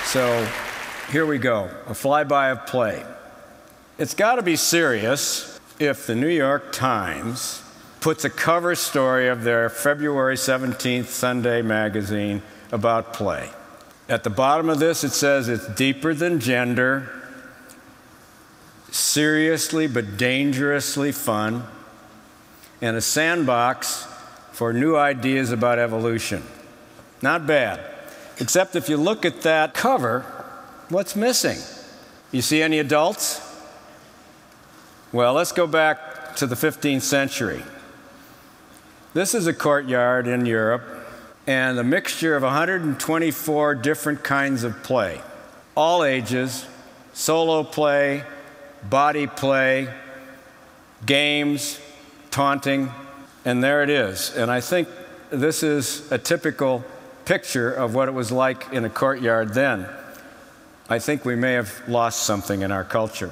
So here we go, a flyby of play. It's got to be serious if the New York Times puts a cover story of their February 17th Sunday magazine about play. At the bottom of this, it says it's deeper than gender, seriously but dangerously fun, and a sandbox for new ideas about evolution. Not bad. Except if you look at that cover, what's missing? You see any adults? Well, let's go back to the 15th century. This is a courtyard in Europe, and a mixture of 124 different kinds of play. All ages, solo play, body play, games, taunting, and there it is. And I think this is a typical picture of what it was like in a courtyard then. I think we may have lost something in our culture.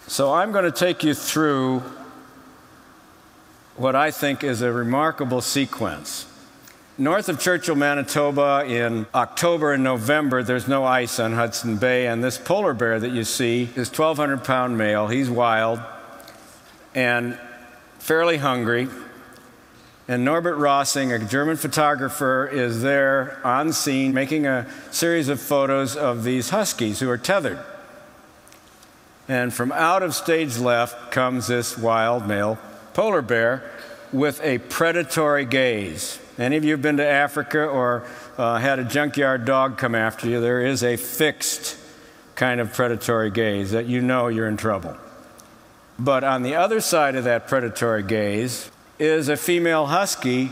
So I'm going to take you through what I think is a remarkable sequence. North of Churchill, Manitoba, in October and November, there's no ice on Hudson Bay, and this polar bear that you see is 1,200-pound male. He's wild and fairly hungry. And Norbert Rossing, a German photographer, is there on scene making a series of photos of these huskies who are tethered. And from out of stage left comes this wild male polar bear with a predatory gaze. Any of you have been to Africa or had a junkyard dog come after you, there is a fixed kind of predatory gaze that you know you're in trouble. But on the other side of that predatory gaze is a female husky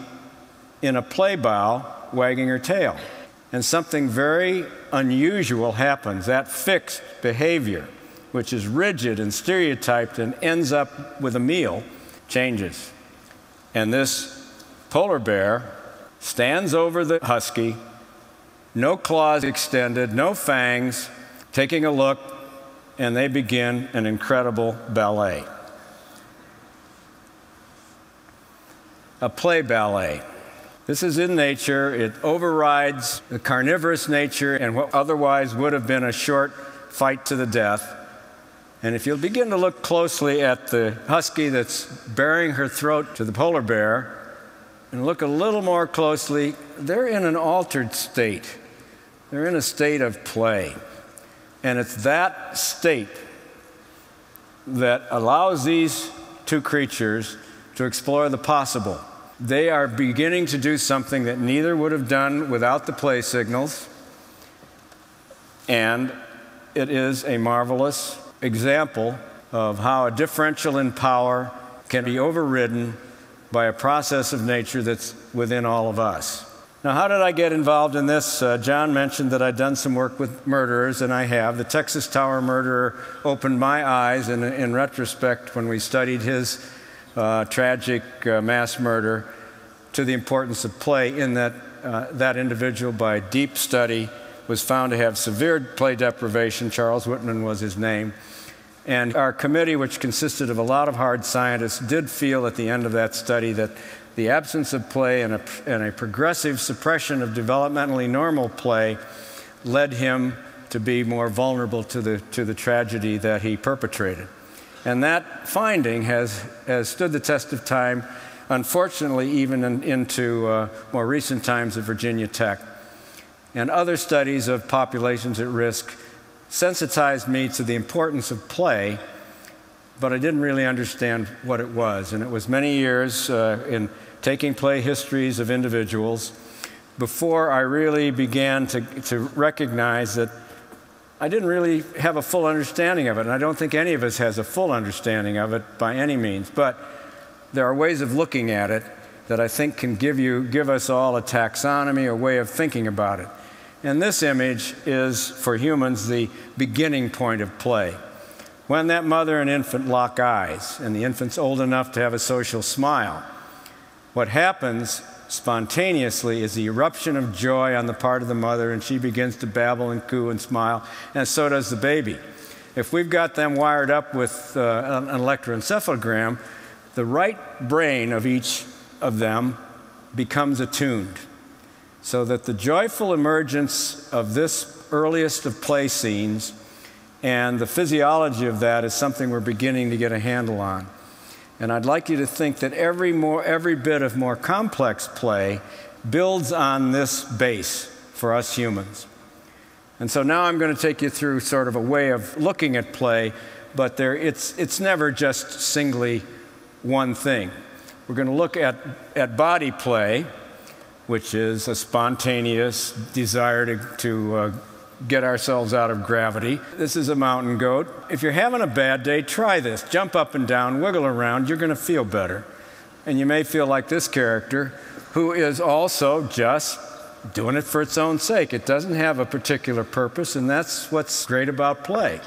in a play bow wagging her tail. And something very unusual happens. That fixed behavior, which is rigid and stereotyped and ends up with a meal, changes. And this polar bear stands over the husky, no claws extended, no fangs, taking a look, and they begin an incredible ballet. A play ballet. This is in nature. It overrides the carnivorous nature and what otherwise would have been a short fight to the death. And if you'll begin to look closely at the husky that's baring her throat to the polar bear, and look a little more closely, they're in an altered state. They're in a state of play. And it's that state that allows these two creatures to explore the possible. They are beginning to do something that neither would have done without the play signals, and it is a marvelous example of how a differential in power can be overridden by a process of nature that's within all of us. Now, how did I get involved in this? John mentioned that I'd done some work with murderers, and I have. The Texas Tower murderer opened my eyes, and in retrospect, when we studied his tragic mass murder, to the importance of play, in that that individual, by deep study, was found to have severe play deprivation. Charles Whitman was his name. And our committee, which consisted of a lot of hard scientists, did feel at the end of that study that the absence of play and a progressive suppression of developmentally normal play led him to be more vulnerable to the tragedy that he perpetrated. And that finding has stood the test of time, unfortunately, even into more recent times at Virginia Tech. And other studies of populations at risk sensitized me to the importance of play, but I didn't really understand what it was. And it was many years in taking play histories of individuals before I really began to recognize that I didn't really have a full understanding of it. And I don't think any of us has a full understanding of it by any means. But there are ways of looking at it that I think can give us all a taxonomy, a way of thinking about it. And this image is, for humans, the beginning point of play. When that mother and infant lock eyes, and the infant's old enough to have a social smile, what happens spontaneously is the eruption of joy on the part of the mother, and she begins to babble and coo and smile, and so does the baby. If we've got them wired up with an electroencephalogram, the right brain of each of them becomes attuned. So that the joyful emergence of this earliest of play scenes and the physiology of that is something we're beginning to get a handle on. And I'd like you to think that every bit of more complex play builds on this base for us humans. And so now I'm going to take you through sort of a way of looking at play, but it's never just singly one thing. We're going to look at body play, which is a spontaneous desire to get ourselves out of gravity. This is a mountain goat. If you're having a bad day, try this. Jump up and down, wiggle around. You're going to feel better. And you may feel like this character, who is also just doing it for its own sake. It doesn't have a particular purpose, and that's what's great about play.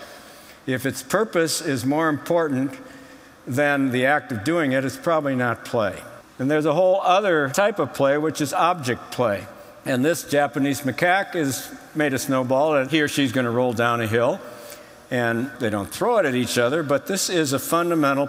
If its purpose is more important than the act of doing it, it's probably not play. And there's a whole other type of play, which is object play. And this Japanese macaque is made a snowball, and he or she's going to roll down a hill. And they don't throw it at each other, but this is a fundamental